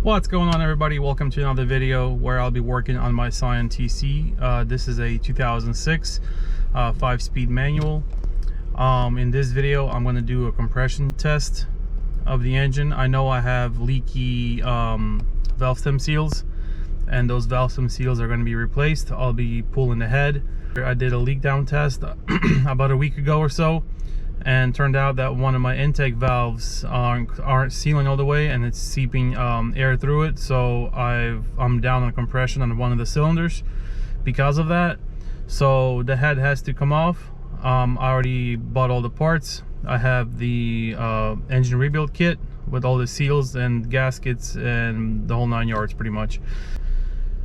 What's going on, everybody? Welcome to another video where I'll be working on my Scion TC. This is a 2006 5-speed manual. In this video I'm going to do a compression test of the engine. I know I have leaky valve stem seals, and those valve stem seals are going to be replaced. I'll be pulling the head. I did a leak down test about a week ago or so, and turned out that one of my intake valves aren't sealing all the way, and it's seeping air through it. So I'm down on compression on one of the cylinders because of that. So the head has to come off. I already bought all the parts. I have the engine rebuild kit with all the seals and gaskets and the whole 9 yards pretty much.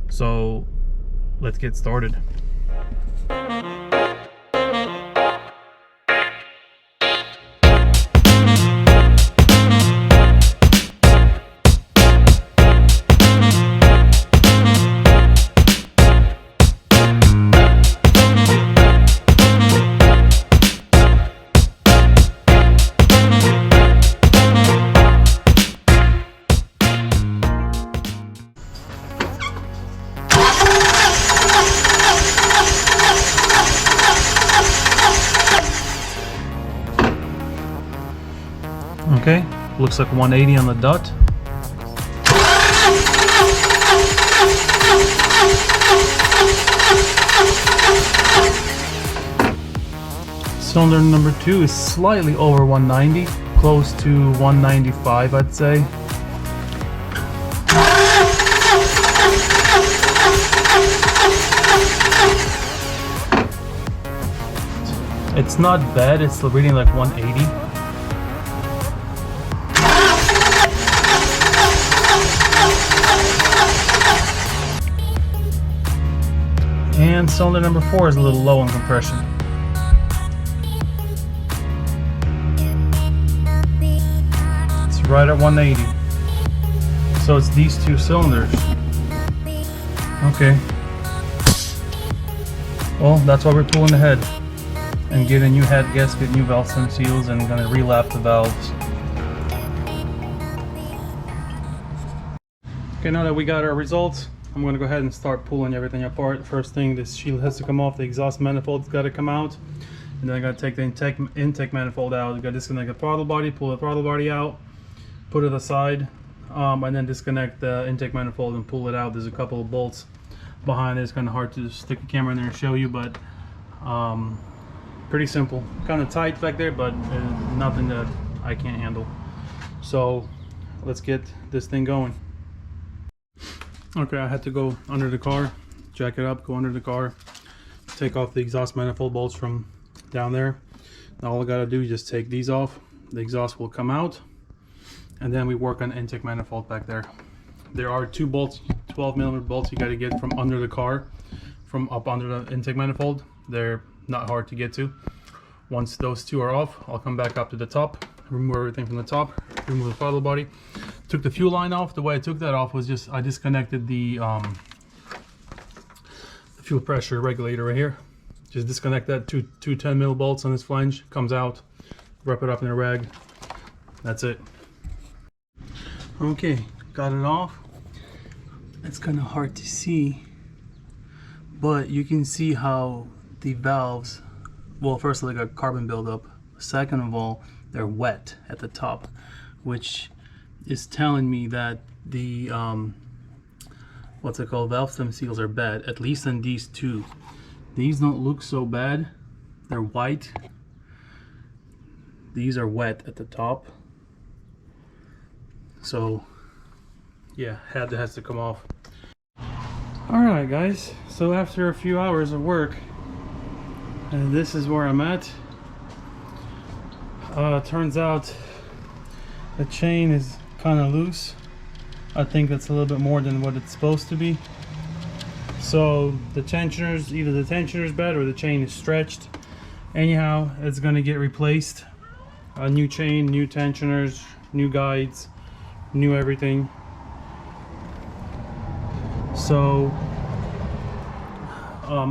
So let's get started. Okay, looks like 180 on the dot. Cylinder number 2 is slightly over 190, close to 195 I'd say. It's not bad, it's reading like 180. And cylinder number 4 is a little low on compression. It's right at 180. So it's these two cylinders. Okay. Well, that's why we're pulling the head and get a new head gasket, new valve stem seals, and gonna relap the valves. Okay, now that we got our results, I'm going to go ahead and start pulling everything apart. First thing, this shield has to come off, the exhaust manifold's got to come out, and then I got to take the intake manifold out. I got to disconnect the throttle body, pull the throttle body out, put it aside, and then disconnect the intake manifold and pull it out. There's a couple of bolts behind it. It's kind of hard to stick a camera in there and show you, but pretty simple. Kind of tight back there, but nothing that I can't handle. So let's get this thing going. Okay, I had to go under the car, jack it up, go under the car, take off the exhaust manifold bolts from down there. Now all I gotta do is just take these off. The exhaust will come out, and then we work on the intake manifold back there. There are two bolts, 12mm bolts you gotta get from under the car, from up under the intake manifold. They're not hard to get to. Once those two are off, I'll come back up to the top, remove everything from the top, remove the throttle body. Took the fuel line off. The way I took that off was just I disconnected the fuel pressure regulator right here. Just disconnect that, two 10mm bolts on this flange, comes out, wrap it up in a rag. That's it. Okay, got it off. It's kind of hard to see, but you can see how the valves, well, first of all, they got carbon buildup. Second of all, they're wet at the top, which is telling me that the what's it called, valve stem seals are bad, at least in these two. These don't look so bad. They're white. These are wet at the top. So yeah, head has to come off. Alright guys, so after a few hours of work, and this is where I'm at. Turns out the chain is kind of loose. I think that's a little bit more than what it's supposed to be. So the tensioners, either the tensioner is bad or the chain is stretched. Anyhow, it's gonna get replaced. A new chain, new tensioners, new guides, new everything. So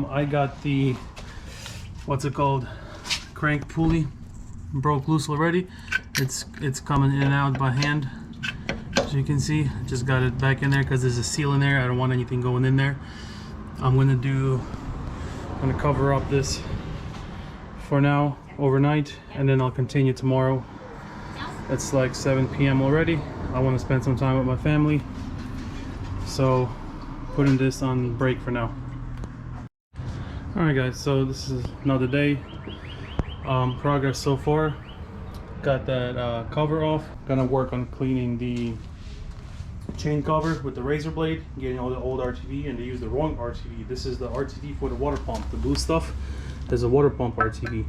I got the, what's it called, crank pulley broke loose already. It's coming in and out by hand. Just you can see, just got it back in there because there's a seal in there. I don't want anything going in there. I'm gonna cover up this for now overnight, and then I'll continue tomorrow. It's like 7 p.m. already. I want to spend some time with my family, so putting this on break for now. Alright guys, so this is another day. Progress so far. Got that cover off. Gonna work on cleaning the chain cover with the razor blade, getting all the old RTV, and they use the wrong RTV. This is the RTV for the water pump. The blue stuff is a water pump RTV.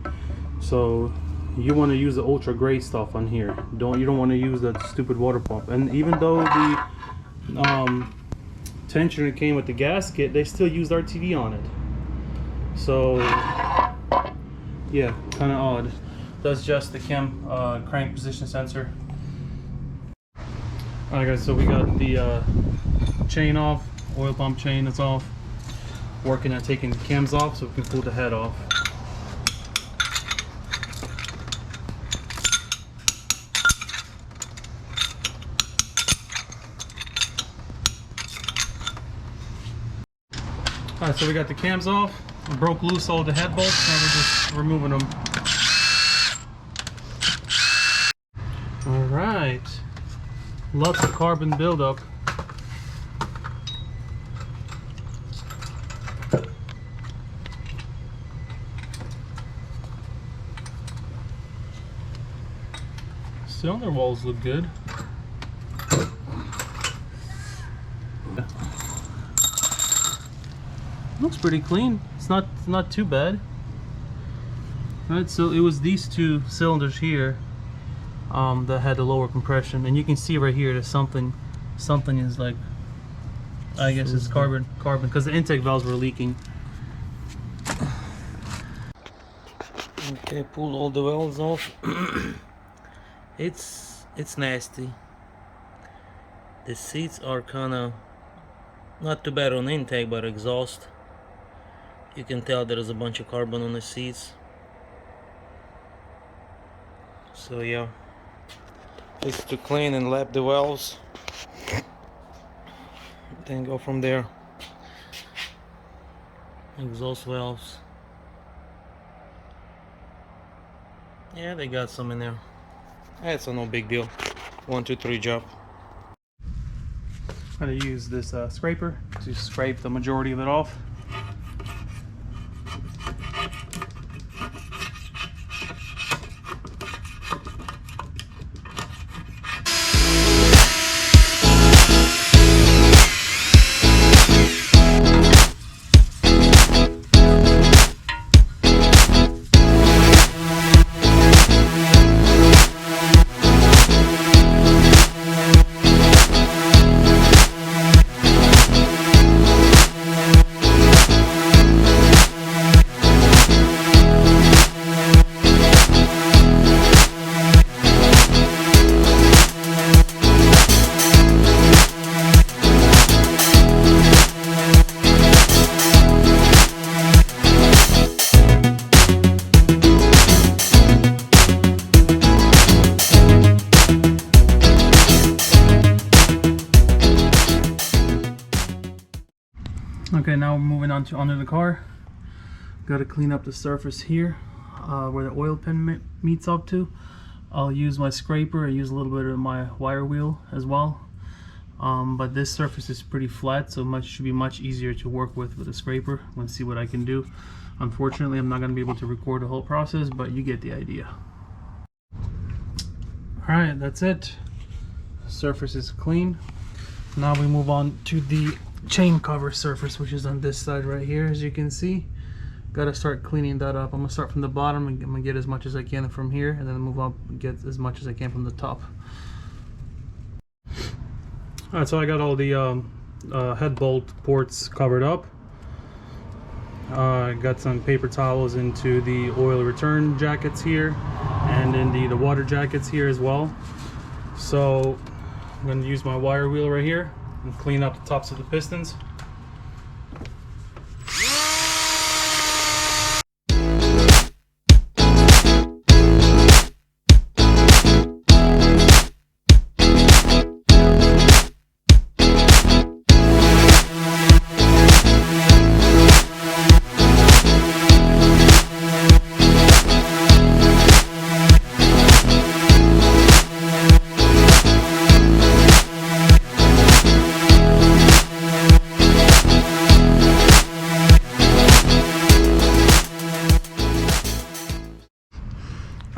So you want to use the ultra gray stuff on here. You don't want to use that stupid water pump. And even though the tensioner came with the gasket, they still used RTV on it. So yeah, kind of odd. That's just the crank position sensor. Alright guys, so we got the chain off, oil pump chain is off. Working on taking the cams off so we can pull the head off. Alright, so we got the cams off. We broke loose all the head bolts, now we're just removing them. Alright. Lots of carbon buildup. Cylinder walls look good. Looks pretty clean. It's not too bad. Alright, so it was these two cylinders here that had the lower compression, and you can see right here there's something is like, I guess it's carbon because the intake valves were leaking. Okay, pull all the valves off. It's nasty. The seats are kinda not too bad on intake, but exhaust, you can tell there is a bunch of carbon on the seats. So yeah, it's to clean and lap the valves, then go from there. Exhaust valves, yeah, they got some in there. It's no big deal. 1, 2, 3 job. I'm going to use this scraper to scrape the majority of it off. Okay, now we're moving on to under the car. Got to clean up the surface here where the oil pan meets up to. I'll use my scraper. I use a little bit of my wire wheel as well. But this surface is pretty flat, so it should be much easier to work with a scraper. Let's see what I can do. Unfortunately, I'm not going to be able to record the whole process, but you get the idea. Alright, that's it. The surface is clean. Now we move on to the chain cover surface, which is on this side right here. As you can see, gotta start cleaning that up. I'm gonna start from the bottom and I'm gonna get as much as I can from here, and then move up and get as much as I can from the top. Alright, so I got all the head bolt ports covered up. I got some paper towels into the oil return jackets here, and in the water jackets here as well. So I'm going to use my wire wheel right here and clean up the tops of the pistons.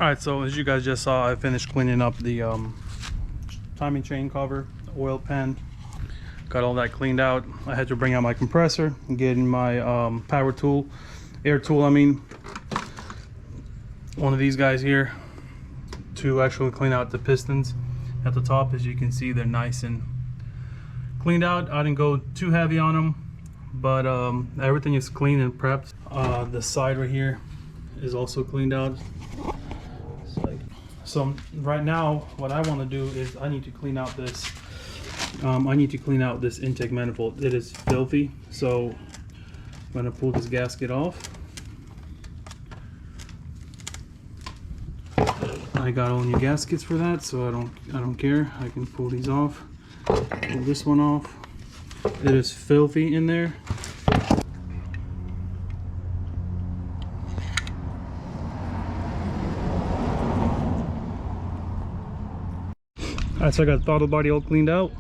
Alright, so as you guys just saw, I finished cleaning up the timing chain cover, oil pan. Got all that cleaned out. I had to bring out my compressor and get in my power tool, air tool I mean. One of these guys here to actually clean out the pistons at the top. As you can see, they're nice and cleaned out. I didn't go too heavy on them, but everything is clean and prepped. The side right here is also cleaned out. So right now what I want to do is I need to clean out this intake manifold. It is filthy, so I'm going to pull this gasket off. I got all new gaskets for that, so I don't care. I can pull these off. Pull this one off. It is filthy in there. Alright, so I got throttle body all cleaned out.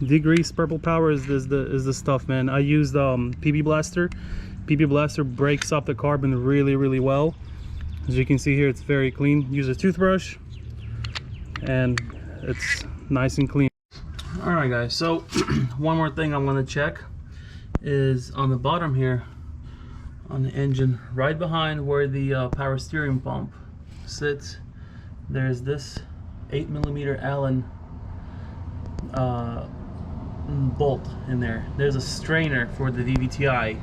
Degrease purple power is the stuff, man. I used PB Blaster. PB Blaster breaks up the carbon really well. As you can see here, it's very clean. Use a toothbrush and it's nice and clean. Alright guys, so one more thing I'm going to check is on the bottom here on the engine, right behind where the power steering pump sits. There's this 8mm Allen bolt in there. There's a strainer for the VVTi,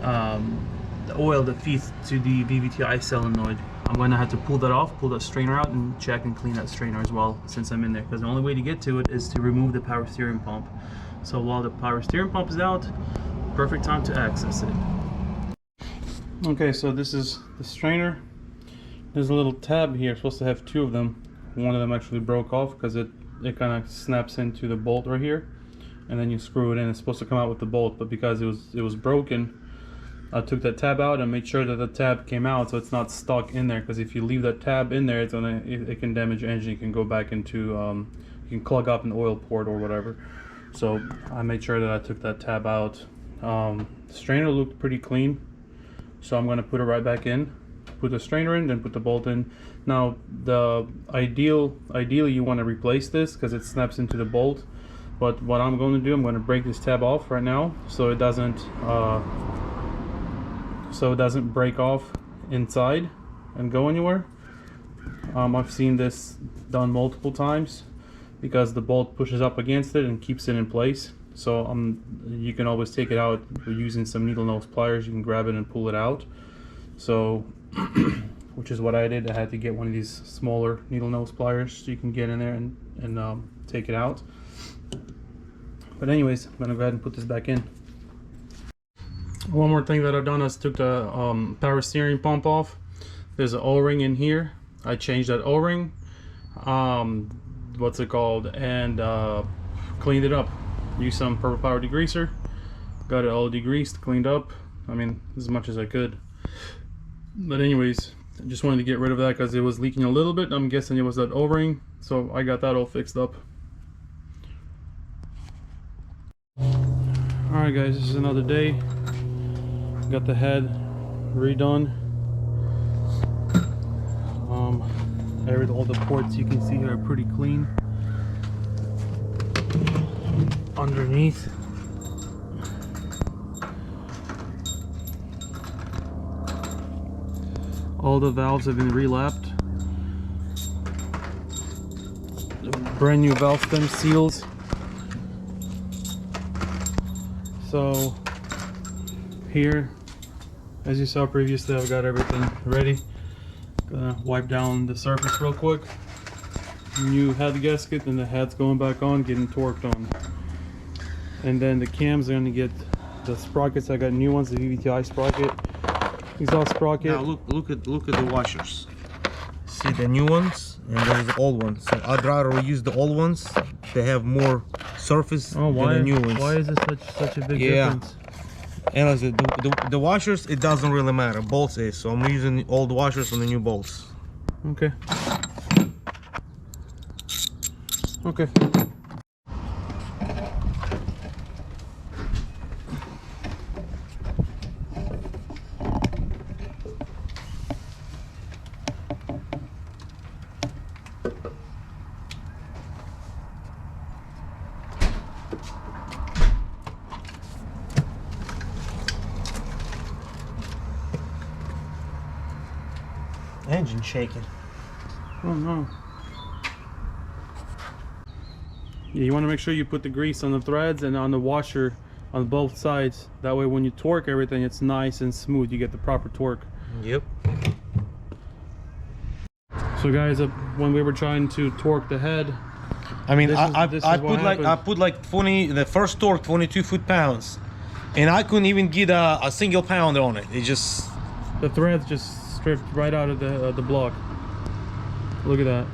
the oil that feeds to the VVTi solenoid. I'm going to have to pull that off, pull that strainer out, and check and clean that strainer as well since I'm in there, because the only way to get to it is to remove the power steering pump. So while the power steering pump is out, perfect time to access it. Okay, so this is the strainer. There's a little tab here, supposed to have two of them. One of them actually broke off because it kind of snaps into the bolt right here, and then you screw it in. It's supposed to come out with the bolt, but because it was broken, I took that tab out and made sure that the tab came out so it's not stuck in there, because if you leave that tab in there, it can damage the engine. It can go back into you can clog up an oil port or whatever. So I made sure that I took that tab out. The strainer looked pretty clean, so I'm going to put it right back in. Put the strainer in, then put the bolt in. Now ideally you want to replace this because it snaps into the bolt, but what I'm going to do, I'm going to break this tab off right now so it doesn't break off inside and go anywhere. I've seen this done multiple times because the bolt pushes up against it and keeps it in place. So you can always take it out using some needle nose pliers. You can grab it and pull it out. So which is what I did. I had to get one of these smaller needle nose pliers so you can get in there and take it out. But anyways, I'm gonna go ahead and put this back in. One more thing that I've done is took the power steering pump off. There's an O-ring in here. I changed that O-ring, what's it called, and cleaned it up. Used some purple power degreaser, got it all degreased, cleaned up. I mean, as much as I could. But anyways, I just wanted to get rid of that because it was leaking a little bit. I'm guessing it was that O-ring, so I got that all fixed up. Alright guys, this is another day. Got the head redone. All the ports you can see here are pretty clean. Underneath, all the valves have been relapped. Brand new valve stem seals. So here, as you saw previously, I've got everything ready. Gonna wipe down the surface real quick. New head gasket, and the head's going back on, getting torqued on. And then the cams are gonna get the sprockets. I got new ones, the VVTi sprocket, exhaust sprocket. Now look at the washers. See the new ones and there's the old ones. So I'd rather use the old ones. They have more surface than the new ones. Why is it such a big difference? And as the washers, it doesn't really matter. Bolts is, so I'm using the old washers on the new bolts. Okay. Okay. Engine shaking. Oh no. Yeah, you want to make sure you put the grease on the threads and on the washer on both sides. That way when you torque everything, it's nice and smooth. You get the proper torque. Yep. So guys, when we were trying to torque the head, I mean, I put put like 20, the first torque 22 foot-pounds, and I couldn't even get a single pound on it. It just, the threads just stripped right out of the block. Look at that.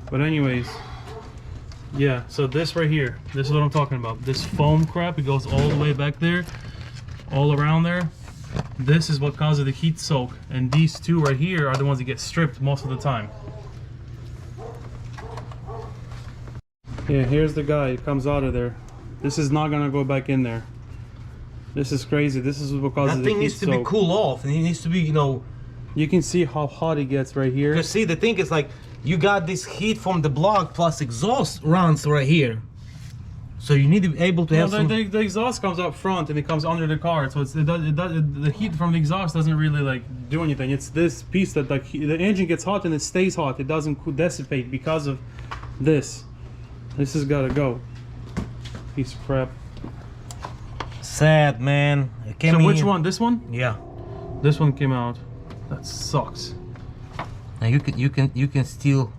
But anyways, yeah, so this right here, this is what I'm talking about. This foam crap, it goes all the way back there, all around there. This is what causes the heat soak, and these two right here are the ones that get stripped most of the time. Yeah, here's the guy, it comes out of there. This is not gonna go back in there. This is crazy. This is what causes the heat soak. that thing needs to be cooled off, and it needs to be, you know. You can see how hot it gets right here. Because see, the thing is like, you got this heat from the block plus exhaust runs right here. So you need to be able to have some... the exhaust comes up front and it comes under the car, so the heat from the exhaust doesn't really like do anything. It's this piece that like the engine gets hot and it stays hot. It doesn't dissipate because of this. This has got to go. Piece of crap. Sad, man. So which one? This one? Yeah. This one came out. That sucks. Now you can still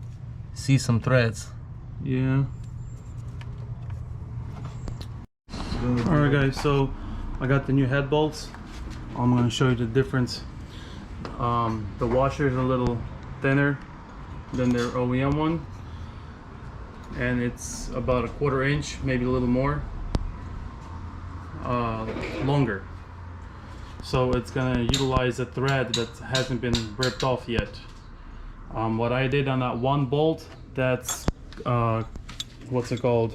see some threads. Yeah. Alright guys, so I got the new head bolts. I'm going to show you the difference. The washer is a little thinner than their OEM one, and it's about 1/4 inch, maybe a little more longer. So it's going to utilize a thread that hasn't been ripped off yet. What I did on that one bolt, that's what's it called?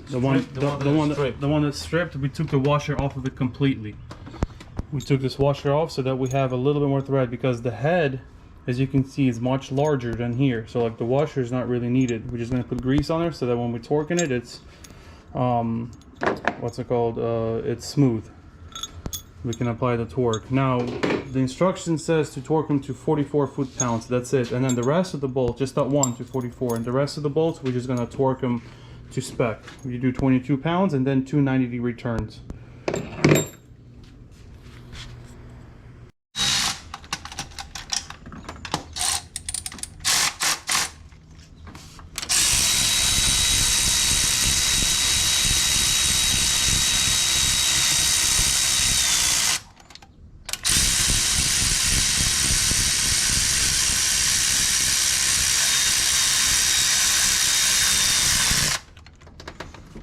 The one that's stripped, we took the washer off of it completely. We took this washer off so that we have a little bit more thread, because the head, as you can see, is much larger than here. So like the washer is not really needed. We're just gonna put grease on there so that when we're torquing it, it's what's it called? It's smooth. We can apply the torque. Now the instruction says to torque them to 44 foot-pounds. That's it. And then the rest of the bolt, just that one to 44, and the rest of the bolts we're just gonna torque them to spec. You do 22 pounds and then 2 90-degree turns.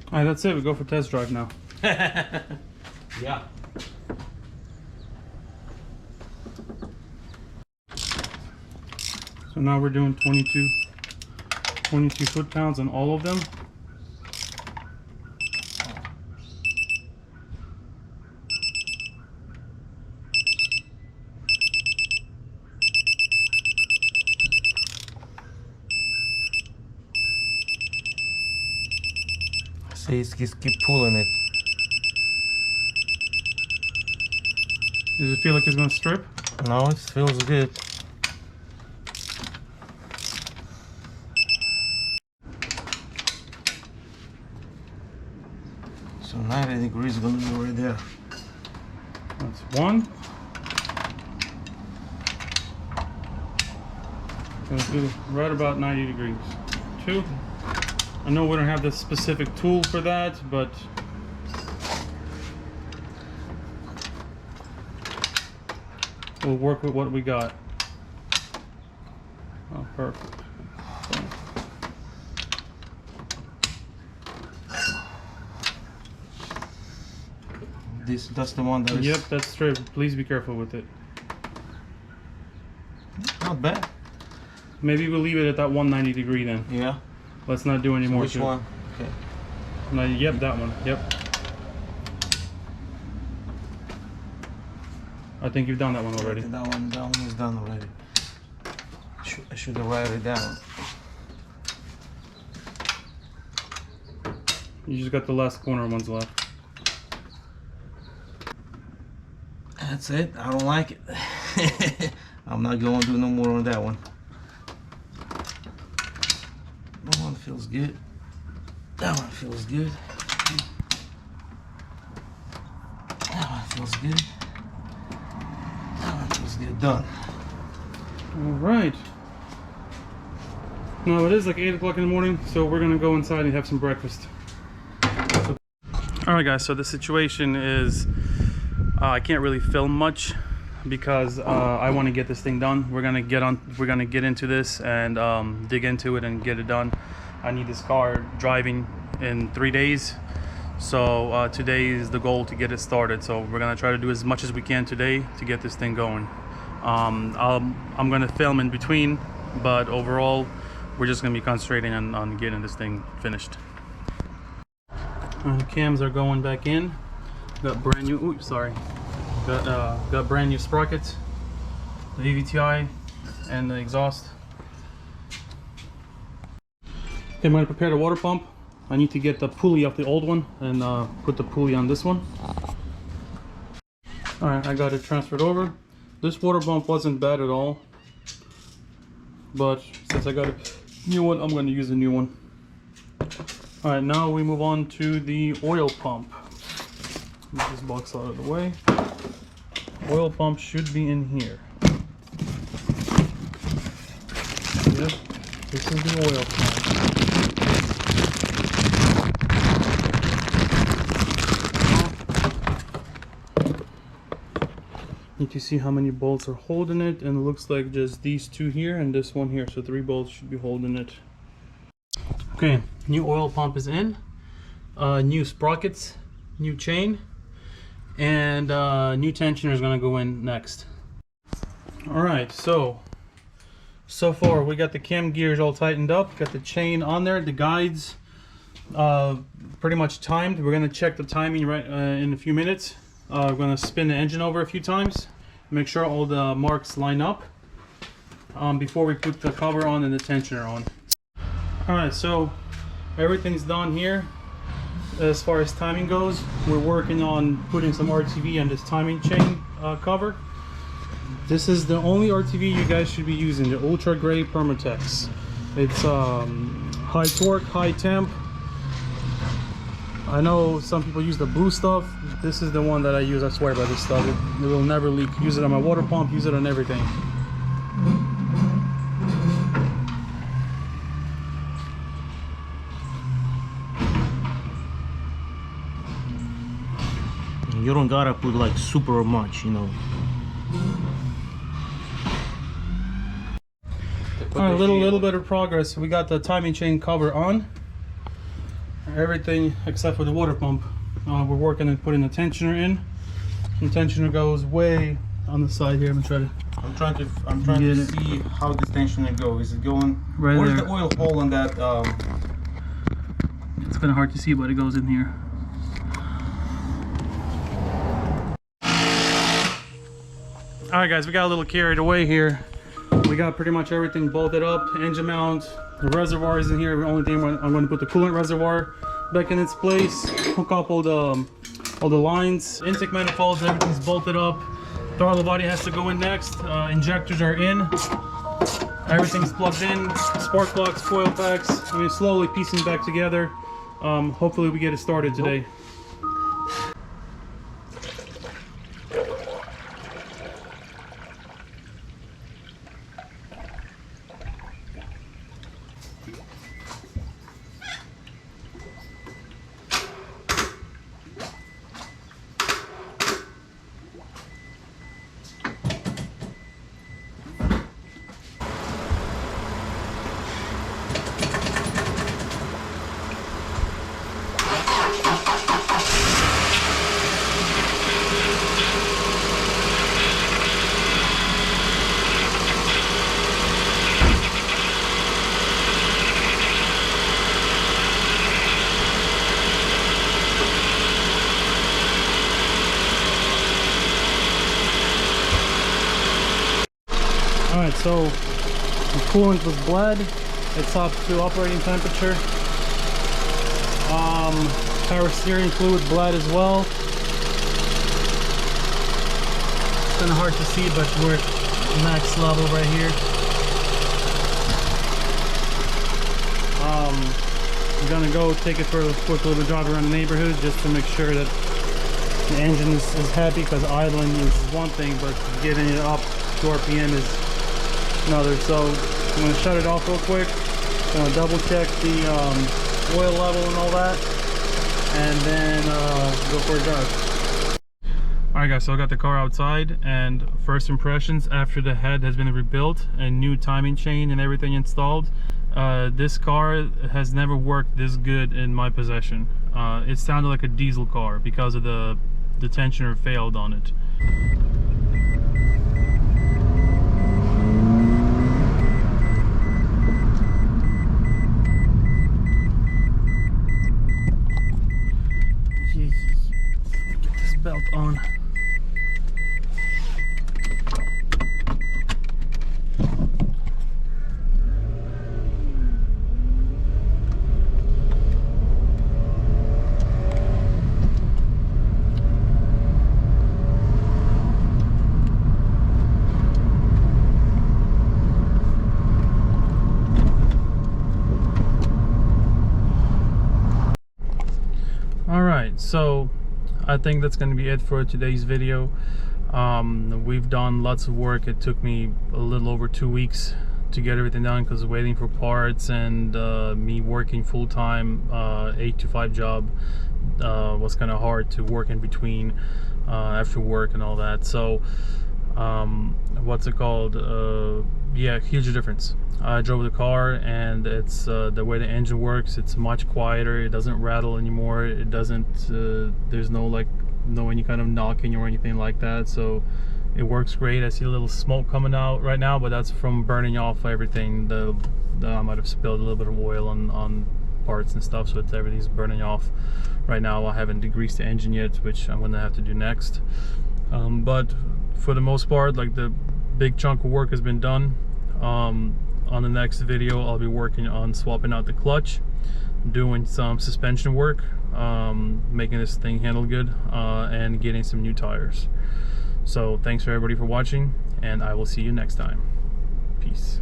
Alright, that's it. We go for test drive now. Yeah. So now we're doing 22 foot-pounds on all of them. See, just keep pulling it. Does it feel like it's gonna strip? No, it feels good. So 90 degrees is gonna be right there. That's one. Gonna do right about 90 degrees. Two. I know we don't have the specific tool for that, but we'll work with what we got. Oh, perfect. That's the one that is... Yep, that's straight. Please be careful with it. Not bad. Maybe we'll leave it at that 190 degree then. Yeah. Let's not do any more. Which one? Okay. No, yep, that one. Yep. I think you've done that one already. That one is done already. I should have write it down. You just got the last corner ones left. That's it. I don't like it. I'm not going to do no more on that one. That one feels good. That one feels good. That one feels good. That one feels good. Done. All right. Now it is like 8 o'clock in the morning, so we're gonna go inside and have some breakfast. All right, guys. So the situation is, I can't really film much because I want to get this thing done. We're gonna get into this and dig into it and get it done. I need this car driving in 3 days, so today is the goal to get it started. So we're gonna try to do as much as we can today to get this thing going. I'm gonna film in between, but overall we're just gonna be concentrating on getting this thing finished. The cams are going back in. Got brand new, oops, sorry. Got brand new sprockets, the VVTi, and the exhaust. Okay, I'm gonna prepare the water pump. I need to get the pulley off the old one and put the pulley on this one. All right, I got it transferred over. This water pump wasn't bad at all, but since I got a new one, I'm going to use a new one. All right, now we move on to the oil pump. Move this box out of the way. Oil pump should be in here. Yep, this is the oil pump. Need to see how many bolts are holding it, and it looks like just these two here and this one here, so 3 bolts should be holding it. Okay, new oil pump is in, new sprockets, new chain, and new tensioner is going to go in next. All right, so far we got the cam gears all tightened up, got the chain on there, the guides pretty much timed. We're going to check the timing right in a few minutes. We're going to spin the engine over a few times, make sure all the marks line up before we put the cover on and the tensioner on. Alright, so everything's done here as far as timing goes. We're working on putting some RTV on this timing chain cover. This is the only RTV you guys should be using, the Ultra Gray Permatex. It's high torque, high temp. I know some people use the blue stuff. This is the one that I use. I swear by this stuff. It will never leak. Use it on my water pump, use it on everything. You don't gotta put like super much, you know. Alright, a little bit of progress. We got the timing chain cover on. Everything except for the water pump. We're working on putting the tensioner in. The tensioner goes way on the side here. I'm trying to see how this tensioner goes. Is it going right where's there? The oil hole on that? It's kind of hard to see, but it goes in here. Alright guys, we got a little carried away here. We got pretty much everything bolted up. Engine mount, the reservoir is in here. The only thing I'm going to put the coolant reservoir back in its place. Hook up all the lines. Intake manifolds, everything's bolted up. Throttle body has to go in next. Injectors are in. Everything's plugged in. Spark plugs, coil packs. I mean, slowly piecing back together. Hopefully we get it started today. Alright, so the coolant was bled. It's up to operating temperature. Power steering fluid bled as well. kind of hard to see, but we're at max level right here. I'm gonna go take it for a quick little drive around the neighborhood just to make sure that the engine is happy, because idling is one thing, but getting it up to RPM is another. So I'm gonna shut it off real quick. Gonna double check the oil level and all that, and then go for a drive. Alright guys, so I got the car outside, and first impressions after the head has been rebuilt and new timing chain and everything installed. This car has never worked this good in my possession. It sounded like a diesel car because of the tensioner failed on it. Get this belt on. Alright, so I think that's going to be it for today's video. We've done lots of work. It took me a little over 2 weeks to get everything done because waiting for parts and me working full-time 8 to 5 job was kind of hard to work in between after work and all that. So what's it called? Yeah, huge difference. I drove the car, and it's the way the engine works, it's much quieter. It doesn't rattle anymore. It doesn't there's no any kind of knocking or anything like that, so it works great. I see a little smoke coming out right now, but that's from burning off everything. I might have spilled a little bit of oil on parts and stuff, so everything's burning off right now. I haven't degreased the engine yet, which I'm gonna have to do next. But for the most part, like, the big chunk of work has been done. On the next video, I'll be working on swapping out the clutch, doing some suspension work, making this thing handle good, and getting some new tires. So thanks for everybody for watching, and I will see you next time. Peace.